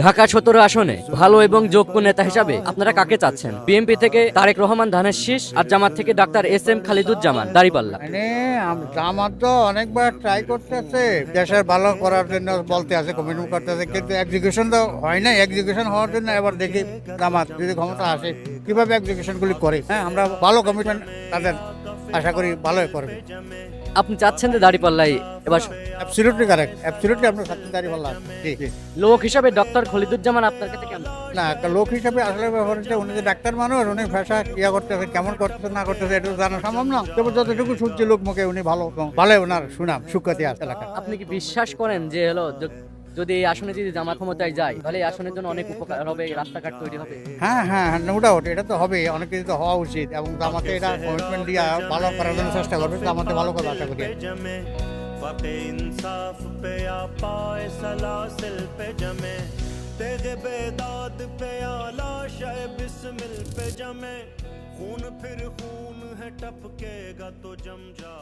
ঢাকা ১৭ আসনে ভালো এবং যোগ্য নেতা হিসাবে আপনারা কাকে চাচ্ছেন? বিএনপি থেকে তারেক রহমান ধানের শীষ, আর জামাত থেকে ডাক্তার এস.এম. খালিদুজ্জামান দাঁড়িপাল্লা। মানে জামাত তো অনেকবার ট্রাই করতেছে দেশের ভালো করার জন্য, বলতে আছে কমিটমেন্ট করতেছে, কিন্তু এক্সিকিউশন তো হয় না। এক্সিকিউশন হওয়ার জন্য এবার দেখি জামাত যদি ক্ষমতা আসে কিভাবে এক্সিকিউশন গুলি করে। হ্যাঁ, আমরা ভালো কমিটমেন্ট তাদের আশা করি ভালোই করবে। আপনি চাচ্ছেন যে দাঁড়িপাল্লাই এবার? অ্যাবসলিউটলি কারেক্ট, অ্যাবসলিউটলি আমরা সত্যিকারই বললাম। জি জি। লোক হিসাবে ডক্টর খালিদুজ্জামান আপনার কাছে কেমন? না, একটা লোক হিসাবে আসলে ব্যাপার হচ্ছে উনি যে ডাক্তার মানুষ, উনি ভাষা ইয়া করতেছে, কেমন করতেছে না করতেছে এটা তো জানা সম্ভব না। তবে যতটুকু শুনছি লোক মুখে উনি ভালো, এবং ভালোই ওনার সুনাম সুখ্যাতি আছে এলাকা। আপনি কি বিশ্বাস করেন যে যদি এই আসনে যদি জামাত ক্ষমতায় যায় তাহলে এই আসনের জন্য অনেক উপকার হবে, রাস্তাঘাট তৈরি হবে? হ্যাঁ হ্যাঁ হ্যাঁ, নো ডাউট, এটা তো হবে, অনেক কিছু তো হওয়া উচিত, এবং জামাতে এটা কমিটমেন্ট দিয়ে ভালো করার জন্য চেষ্টা করবে। জামাতে ভালো কথা আশা করি। वक़्त इंसाफ पे या पाए सलासिल पे जमे तेगे बेदाद पे या लाशे बिस्मिल पे जमे खून फिर खून है टपकेगा तो जम जा